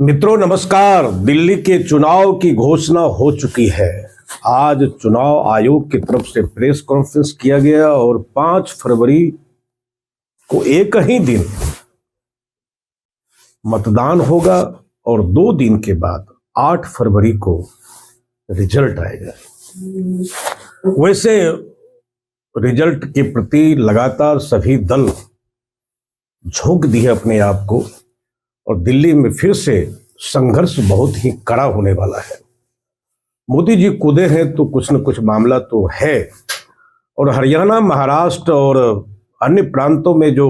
मित्रों नमस्कार। दिल्ली के चुनाव की घोषणा हो चुकी है। आज चुनाव आयोग की तरफ से प्रेस कॉन्फ्रेंस किया गया और 5 फरवरी को एक ही दिन मतदान होगा और 2 दिन के बाद 8 फरवरी को रिजल्ट आएगा। वैसे रिजल्ट के प्रति लगातार सभी दल झोंक दिए अपने आप को और दिल्ली में फिर से संघर्ष बहुत ही कड़ा होने वाला है। मोदी जी कूदे हैं तो कुछ न कुछ मामला तो है और हरियाणा, महाराष्ट्र और अन्य प्रांतों में जो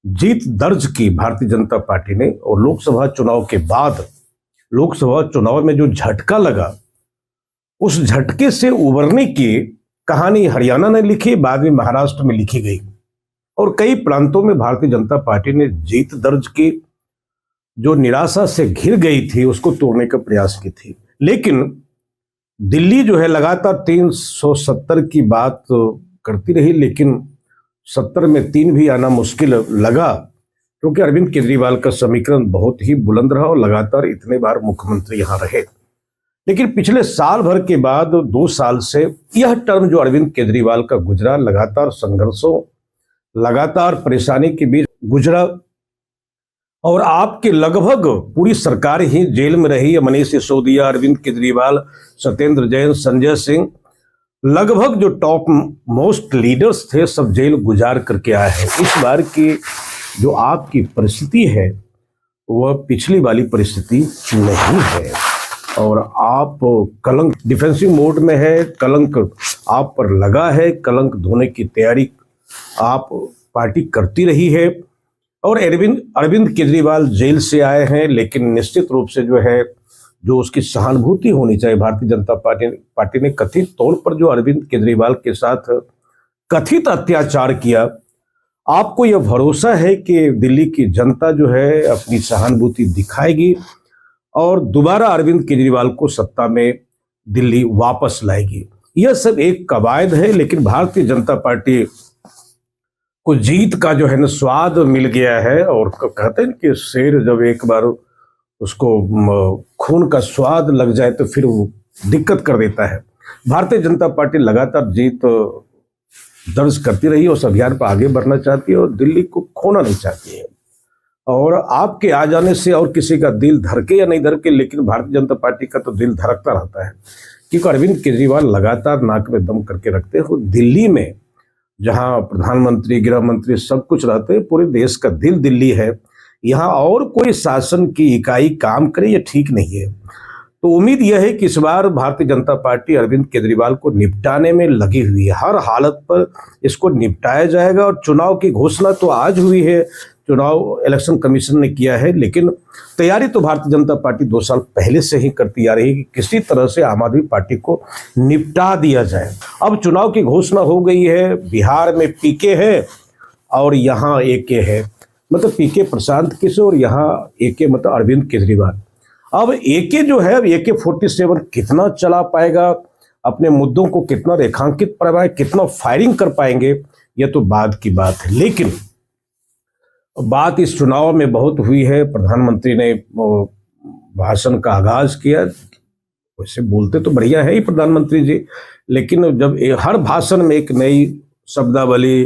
जीत दर्ज की भारतीय जनता पार्टी ने और लोकसभा चुनाव के बाद लोकसभा चुनाव में जो झटका लगा, उस झटके से उबरने की कहानी हरियाणा ने लिखी, बाद में महाराष्ट्र में लिखी गई और कई प्रांतों में भारतीय जनता पार्टी ने जीत दर्ज की। जो निराशा से घिर गई थी उसको तोड़ने का प्रयास की थी, लेकिन दिल्ली जो है लगातार 370 की बात करती रही, लेकिन 70 में 3 भी आना मुश्किल लगा क्योंकि अरविंद केजरीवाल का समीकरण बहुत ही बुलंद रहा और लगातार इतने बार मुख्यमंत्री यहां रहे। लेकिन पिछले साल भर के बाद 2 साल से यह टर्म जो अरविंद केजरीवाल का गुजरा, लगातार संघर्षों, लगातार परेशानी के बीच गुजरा और आपके लगभग पूरी सरकार ही जेल में रही। मनीष सिसोदिया, अरविंद केजरीवाल, सत्येंद्र जैन, संजय सिंह, लगभग जो टॉप मोस्ट लीडर्स थे सब जेल गुजार करके आए हैं। इस बार की जो आपकी परिस्थिति है वह पिछली वाली परिस्थिति नहीं है और आप कलंक डिफेंसिव मोड में है, कलंक आप पर लगा है, कलंक धोने की तैयारी आप पार्टी करती रही है और अरविंद केजरीवाल जेल से आए हैं, लेकिन निश्चित रूप से जो उसकी सहानुभूति होनी चाहिए। भारतीय जनता पार्टी ने कथित तौर पर जो अरविंद केजरीवाल के साथ कथित अत्याचार किया, आपको यह भरोसा है कि दिल्ली की जनता जो है अपनी सहानुभूति दिखाएगी और दोबारा अरविंद केजरीवाल को सत्ता में दिल्ली वापस लाएगी। यह सब एक कवायद है, लेकिन भारतीय जनता पार्टी को जीत का जो है ना स्वाद मिल गया है और कहते हैं कि शेर जब एक बार उसको खून का स्वाद लग जाए तो फिर वो दिक्कत कर देता है। भारतीय जनता पार्टी लगातार जीत दर्ज करती रही और उस अभियान पर आगे बढ़ना चाहती है और दिल्ली को खोना नहीं चाहती है। और आपके आ जाने से और किसी का दिल धड़के या नहीं धड़के, लेकिन भारतीय जनता पार्टी का तो दिल धड़कता रहता है क्योंकि अरविंद केजरीवाल लगातार नाक में दम करके रखते हो। दिल्ली में जहां प्रधानमंत्री, गृह मंत्री सब कुछ रहते हैं, पूरे देश का दिल दिल्ली है, यहाँ और कोई शासन की इकाई काम करे ये ठीक नहीं है। तो उम्मीद यह है कि इस बार भारतीय जनता पार्टी अरविंद केजरीवाल को निपटाने में लगी हुई है। हर हालत पर इसको निपटाया जाएगा और चुनाव की घोषणा तो आज हुई है, चुनाव इलेक्शन कमीशन ने किया है, लेकिन तैयारी तो भारतीय जनता पार्टी 2 साल पहले से ही करती आ रही है कि किसी तरह से आम आदमी पार्टी को निपटा दिया जाए। अब चुनाव की घोषणा हो गई है। बिहार में पीके है और यहाँ एके है, मतलब पीके प्रशांत किशोर और यहाँ एके मतलब अरविंद केजरीवाल। अब एके जो है, AK-47 कितना चला पाएगा, अपने मुद्दों को कितना रेखांकित कर पाएगा, कितना फायरिंग कर पाएंगे, यह तो बाद की बात है। लेकिन बात इस चुनाव में बहुत हुई है। प्रधानमंत्री ने भाषण का आगाज किया, वैसे बोलते तो बढ़िया है ही प्रधानमंत्री जी, लेकिन जब हर भाषण में एक नई शब्दावली,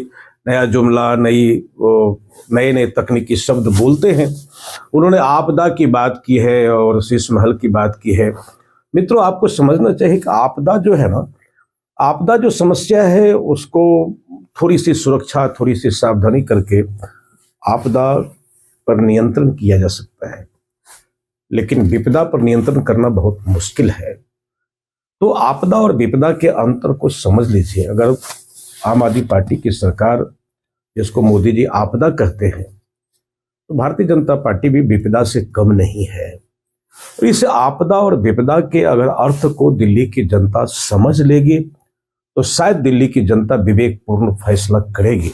नया जुमला, नए नए तकनीकी शब्द बोलते हैं। उन्होंने आपदा की बात की है और शीश महल की बात की है। मित्रों, आपको समझना चाहिए कि आपदा जो है ना, आपदा जो समस्या है उसको थोड़ी सी सुरक्षा, थोड़ी सी सावधानी करके आपदा पर नियंत्रण किया जा सकता है, लेकिन विपदा पर नियंत्रण करना बहुत मुश्किल है। तो आपदा और विपदा के अंतर को समझ लीजिए। अगर आम आदमी पार्टी की सरकार, जिसको मोदी जी आपदा कहते हैं, तो भारतीय जनता पार्टी भी विपदा से कम नहीं है। तो इस आपदा और विपदा के अगर अर्थ को दिल्ली की जनता समझ लेगी तो शायद दिल्ली की जनता विवेकपूर्ण फैसला करेगी।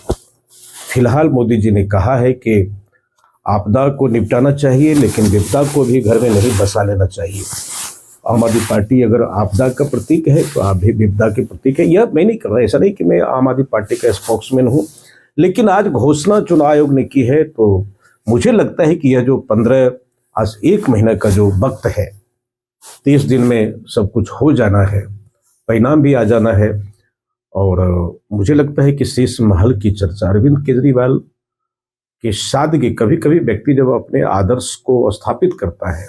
फिलहाल मोदी जी ने कहा है कि आपदा को निपटाना चाहिए, लेकिन विपदा को भी घर में नहीं बसा लेना चाहिए। आम आदमी पार्टी अगर आपदा का प्रतीक है तो आप भी विपदा के प्रतीक है। यह मैं नहीं कर रहा, ऐसा नहीं कि मैं आम आदमी पार्टी का स्पोक्समैन हूँ, लेकिन आज घोषणा चुनाव आयोग ने की है तो मुझे लगता है कि यह जो 15 आज 1 महीने का जो वक्त है, 30 दिन में सब कुछ हो जाना है, परिणाम भी आ जाना है। और मुझे लगता है कि शीश महल की चर्चा अरविंद केजरीवाल की सादगी, कभी कभी व्यक्ति जब अपने आदर्श को स्थापित करता है,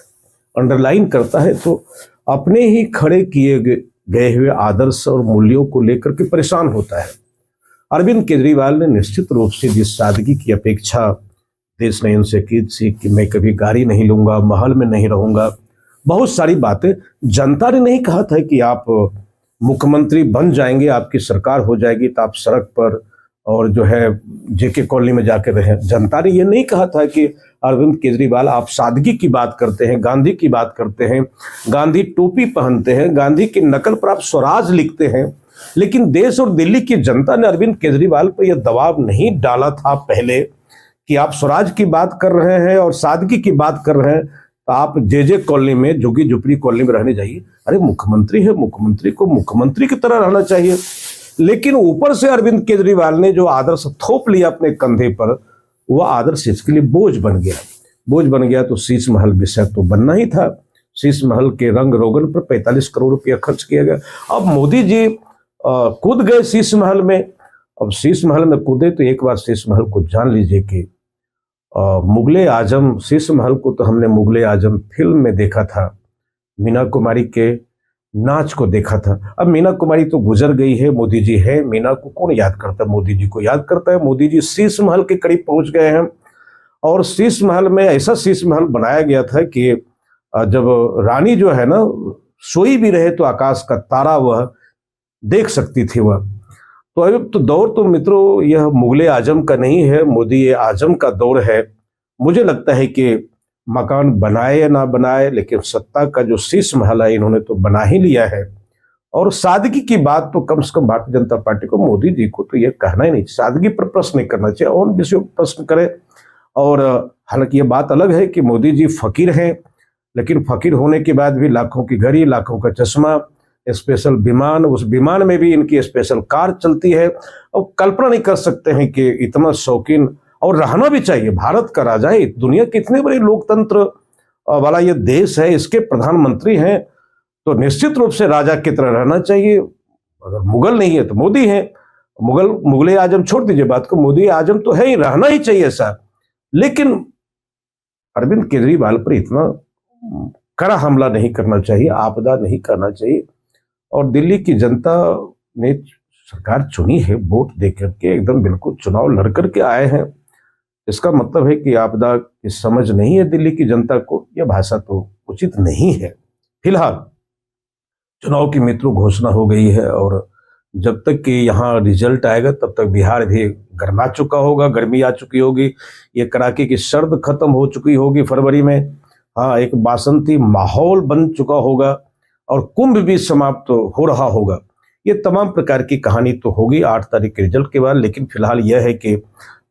अंडरलाइन करता है, तो अपने ही खड़े किए गए हुए आदर्श और मूल्यों को लेकर के परेशान होता है। अरविंद केजरीवाल ने निश्चित रूप से जिस सादगी की अपेक्षा देश ने इनसे की थी कि मैं कभी गाड़ी नहीं लूंगा, महल में नहीं रहूंगा, बहुत सारी बातें, जनता ने नहीं कहा था कि आप मुख्यमंत्री बन जाएंगे, आपकी सरकार हो जाएगी तो आप सड़क पर और जो है जेके कॉलोनी में जाकर रहें। जनता ने ये नहीं कहा था कि अरविंद केजरीवाल आप सादगी की बात करते हैं, गांधी की बात करते हैं, गांधी टोपी पहनते हैं, गांधी की नकल पर आप स्वराज लिखते हैं। लेकिन देश और दिल्ली की जनता ने अरविंद केजरीवाल पर यह दबाव नहीं डाला था पहले कि आप स्वराज की बात कर रहे हैं और सादगी की बात कर रहे हैं तो आप जे कॉलोनी में, झुग्गी झुपड़ी कॉलोनी में रहने जाइए। अरे मुख्यमंत्री है, मुख्यमंत्री को मुख्यमंत्री की तरह रहना चाहिए। लेकिन ऊपर से अरविंद केजरीवाल ने जो आदर्श थोप लिया अपने कंधे पर, वह आदर्श इसके लिए बोझ बन गया। बोझ बन गया तो शीश महल विषय तो बनना ही था। शीश महल के रंग रोगन पर 45 करोड़ रुपया खर्च किया गया। अब मोदी जी कूद गए शीश महल में। अब शीश महल में कूदे तो एक बार शीश महल को जान लीजिए कि मुगले आजम, शीश महल को तो हमने मुगले आजम फिल्म में देखा था, मीना कुमारी के नाच को देखा था। अब मीना कुमारी तो गुजर गई है, मोदी जी है। मीना को कौन याद करता है? मोदी जी को याद करता है। मोदी जी शीश महल के करीब पहुंच गए हैं और शीश महल में ऐसा शीश महल बनाया गया था कि जब रानी जो है ना सोई भी रहे तो आकाश का तारा वह देख सकती थी वह। तो अब तो दौर तो मित्रों यह मुगले आजम का नहीं है, मोदी आजम का दौर है। मुझे लगता है कि मकान बनाए या ना बनाए, लेकिन सत्ता का जो शीश महल है इन्होंने तो बना ही लिया है। और सादगी की बात तो कम से कम भारतीय जनता पार्टी को, मोदी जी को तो यह कहना ही नहीं, सादगी पर प्रश्न नहीं करना चाहिए और विषयों पर प्रश्न करे। और हालांकि ये बात अलग है कि मोदी जी फकीर हैं, लेकिन फकीर होने के बाद भी लाखों की घड़ी, लाखों का चश्मा, स्पेशल विमान, उस विमान में भी इनकी स्पेशल कार चलती है। और कल्पना नहीं कर सकते हैं कि इतना शौकीन, और रहना भी चाहिए। भारत का राजा है, दुनिया के इतने बड़े लोकतंत्र वाला ये देश है, इसके प्रधानमंत्री हैं, तो निश्चित रूप से राजा की तरह रहना चाहिए। अगर मुगल नहीं है तो मोदी है। मुगले आजम छोड़ दीजिए बात को, मोदी आजम तो है ही, रहना ही चाहिए ऐसा। लेकिन अरविंद केजरीवाल पर इतना कड़ा हमला नहीं करना चाहिए, आपदा नहीं करना चाहिए। और दिल्ली की जनता ने सरकार चुनी है वोट देकर के, एकदम बिल्कुल चुनाव लड़ करके आए हैं। इसका मतलब है कि आपदा की समझ नहीं है दिल्ली की जनता को। यह भाषा तो उचित नहीं है। फिलहाल चुनाव की मित्रों घोषणा हो गई है और जब तक कि यहाँ रिजल्ट आएगा तब तक बिहार भी गर्मा चुका होगा, गर्मी आ चुकी होगी, ये कड़ाके की सर्द खत्म हो चुकी होगी फरवरी में। हाँ, एक बासंती माहौल बन चुका होगा और कुंभ भी समाप्त हो रहा होगा। ये तमाम प्रकार की कहानी तो होगी 8 तारीख के रिजल्ट के बाद। लेकिन फिलहाल यह है कि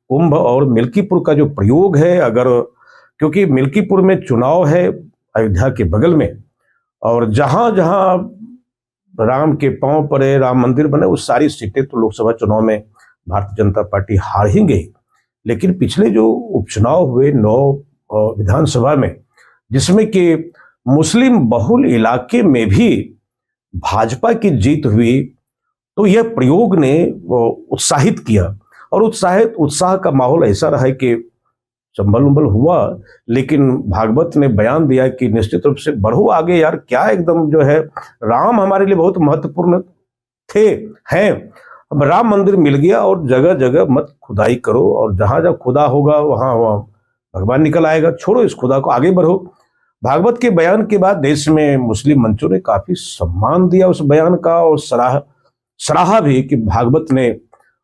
कुंभ और मिल्कीपुर का जो प्रयोग है, अगर, क्योंकि मिल्कीपुर में चुनाव है अयोध्या के बगल में, और जहां जहां राम के पांव पड़े, राम मंदिर बने, उस सारी सीटें तो लोकसभा चुनाव में भारतीय जनता पार्टी हार ही गई। लेकिन पिछले जो उपचुनाव हुए 9 विधानसभा में, जिसमें कि मुस्लिम बहुल इलाके में भी भाजपा की जीत हुई, तो यह प्रयोग ने उत्साहित किया। और उत्साह का माहौल ऐसा रहा कि चंबल उंबल हुआ, लेकिन भागवत ने बयान दिया कि निश्चित रूप से बढ़ो आगे यार, क्या एकदम जो है, राम हमारे लिए बहुत महत्वपूर्ण थे, हैं। अब राम मंदिर मिल गया और जगह जगह मत खुदाई करो, और जहां जहां खुदा होगा वहां वहां भगवान निकल आएगा। छोड़ो इस खुदा को, आगे बढ़ो। भागवत के बयान के बाद देश में मुस्लिम मंचों ने काफी सम्मान दिया उस बयान का, और सराहा भी कि भागवत ने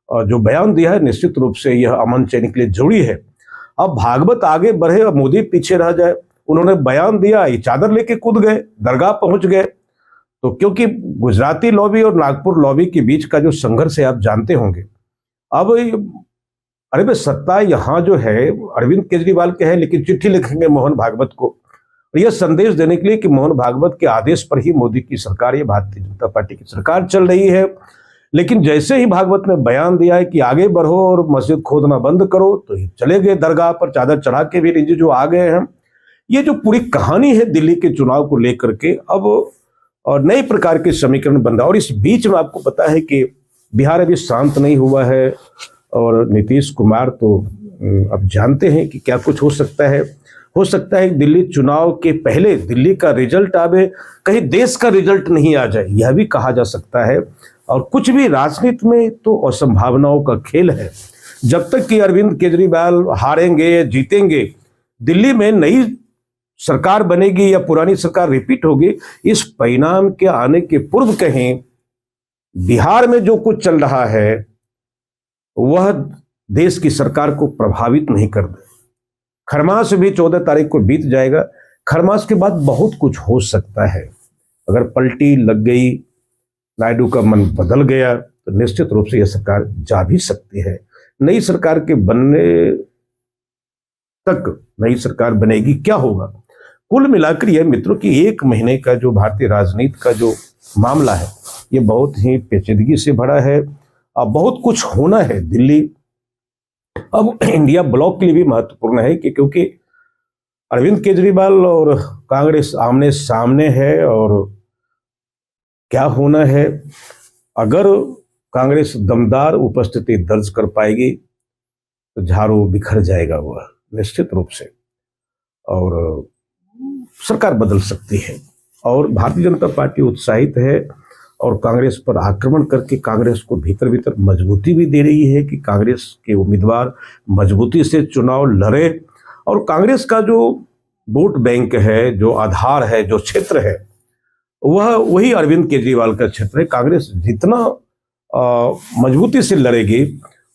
जो बयान दिया है निश्चित रूप से यह अमन चैन के लिए जरूरी है। अब भागवत आगे बढ़े और मोदी पीछे रह जाए। उन्होंने बयान दिया, ये चादर लेके कूद गए, दरगाह पहुंच गए। तो क्योंकि गुजराती लॉबी और नागपुर लॉबी के बीच का जो संघर्ष है आप जानते होंगे। अब अरे भाई, सत्ता यहाँ जो है अरविंद केजरीवाल के है, लेकिन चिट्ठी लिखेंगे मोहन भागवत को, और यह संदेश देने के लिए कि मोहन भागवत के आदेश पर ही मोदी की सरकार, ये भारतीय जनता पार्टी की सरकार चल रही है। लेकिन जैसे ही भागवत ने बयान दिया है कि आगे बढ़ो और मस्जिद खोदना बंद करो, तो ये चले गए दरगाह पर, चादर चढ़ा के भी रिजिजू आ गए हैं। ये जो पूरी कहानी है दिल्ली के चुनाव को लेकर के अब और नए प्रकार के समीकरण बन रहा है। और इस बीच में आपको पता है कि बिहार अभी शांत नहीं हुआ है और नीतीश कुमार तो अब जानते हैं कि क्या कुछ हो सकता है। हो सकता है दिल्ली चुनाव के पहले दिल्ली का रिजल्ट आवे, कहीं देश का रिजल्ट नहीं आ जाए, यह भी कहा जा सकता है। और कुछ भी राजनीति में तो असंभावनाओं का खेल है। जब तक कि अरविंद केजरीवाल हारेंगे या जीतेंगे, दिल्ली में नई सरकार बनेगी या पुरानी सरकार रिपीट होगी, इस परिणाम के आने के पूर्व कहीं बिहार में जो कुछ चल रहा है वह देश की सरकार को प्रभावित नहीं कर दे। खरमास भी 14 तारीख को बीत जाएगा। खरमास के बाद बहुत कुछ हो सकता है। अगर पलटी लग गई, नायडू का मन बदल गया, तो निश्चित रूप से यह सरकार जा भी सकती है। नई सरकार के बनने तक नई सरकार बनेगी, क्या होगा? कुल मिलाकर यह मित्रों की 1 महीने का जो भारतीय राजनीति का जो मामला है, ये बहुत ही पेचीदगी से भरा है। अब बहुत कुछ होना है। दिल्ली अब इंडिया ब्लॉक के लिए भी महत्वपूर्ण है कि क्योंकि अरविंद केजरीवाल और कांग्रेस आमने सामने है। और क्या होना है, अगर कांग्रेस दमदार उपस्थिति दर्ज कर पाएगी तो झाड़ू बिखर जाएगा वह निश्चित रूप से, और सरकार बदल सकती है। और भारतीय जनता पार्टी उत्साहित है और कांग्रेस पर आक्रमण करके कांग्रेस को भीतर भीतर मजबूती भी दे रही है कि कांग्रेस के उम्मीदवार मजबूती से चुनाव लड़े। और कांग्रेस का जो वोट बैंक है, जो आधार है, जो क्षेत्र है, वह वही अरविंद केजरीवाल का क्षेत्र है। कांग्रेस जितना मजबूती से लड़ेगी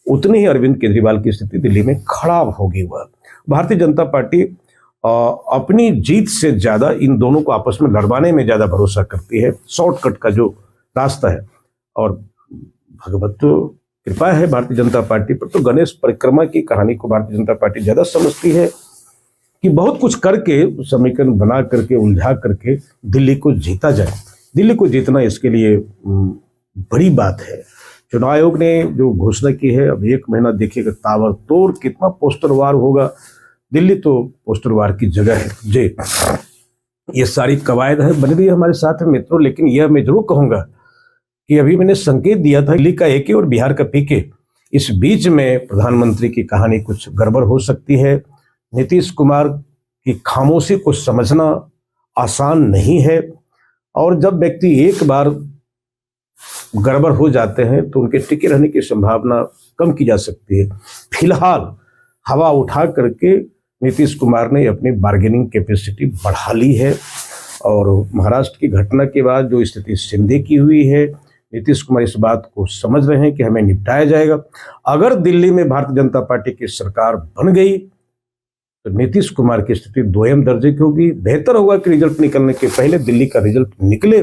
उतनी ही अरविंद केजरीवाल की स्थिति दिल्ली में खराब होगी। वह भारतीय जनता पार्टी अपनी जीत से ज्यादा इन दोनों को आपस में लड़वाने में ज्यादा भरोसा करती है। शॉर्टकट का जो रास्ता है, और भगवत कृपा है भारतीय जनता पार्टी पर, तो गणेश परिक्रमा की कहानी को भारतीय जनता पार्टी ज्यादा समझती है कि बहुत कुछ करके, समीकरण बना करके, उलझा करके दिल्ली को जीता जाए। दिल्ली को जीतना इसके लिए बड़ी बात है। चुनाव आयोग ने जो घोषणा की है, अब 1 महीना देखिएगा ताबड़तोड़ कितना पोस्टर वार होगा। दिल्ली तो पोस्टर वार की जगह है जी। ये सारी कवायद है बन रही है हमारे साथ में मित्रों। लेकिन यह मैं जरूर कहूंगा कि अभी मैंने संकेत दिया था दिल्ली का एके और बिहार का पीके, इस बीच में प्रधानमंत्री की कहानी कुछ गड़बड़ हो सकती है। नीतीश कुमार की खामोशी को समझना आसान नहीं है। और जब व्यक्ति एक बार गड़बड़ हो जाते हैं तो उनके टिके रहने की संभावना कम की जा सकती है। फिलहाल हवा उठा करके नीतीश कुमार ने अपनी बार्गेनिंग कैपेसिटी बढ़ा ली है। और महाराष्ट्र की घटना के बाद जो स्थिति शिंदे की हुई है, नीतीश कुमार इस बात को समझ रहे हैं कि हमें निपटाया जाएगा। अगर दिल्ली में भारतीय जनता पार्टी की सरकार बन गई तो नीतीश कुमार की स्थिति दोयम दर्जे की होगी। बेहतर होगा कि रिजल्ट निकलने के पहले दिल्ली का रिजल्ट निकले,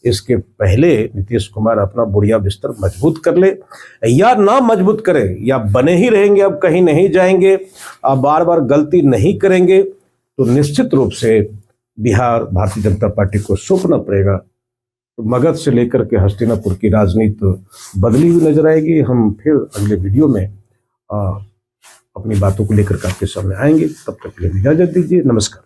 इसके पहले नीतीश कुमार अपना बुढ़िया बिस्तर मजबूत कर ले, या ना मजबूत करे, या बने ही रहेंगे, अब कहीं नहीं जाएंगे, अब बार बार गलती नहीं करेंगे, तो निश्चित रूप से बिहार भारतीय जनता पार्टी को सौंपना पड़ेगा। तो मगध से लेकर के हस्तिनापुर की राजनीति बदली हुई नजर आएगी। हम फिर अगले वीडियो में अपनी बातों को लेकर के आपके सामने आएंगे। तब तक के लिए इजाजत दीजिए। नमस्कार।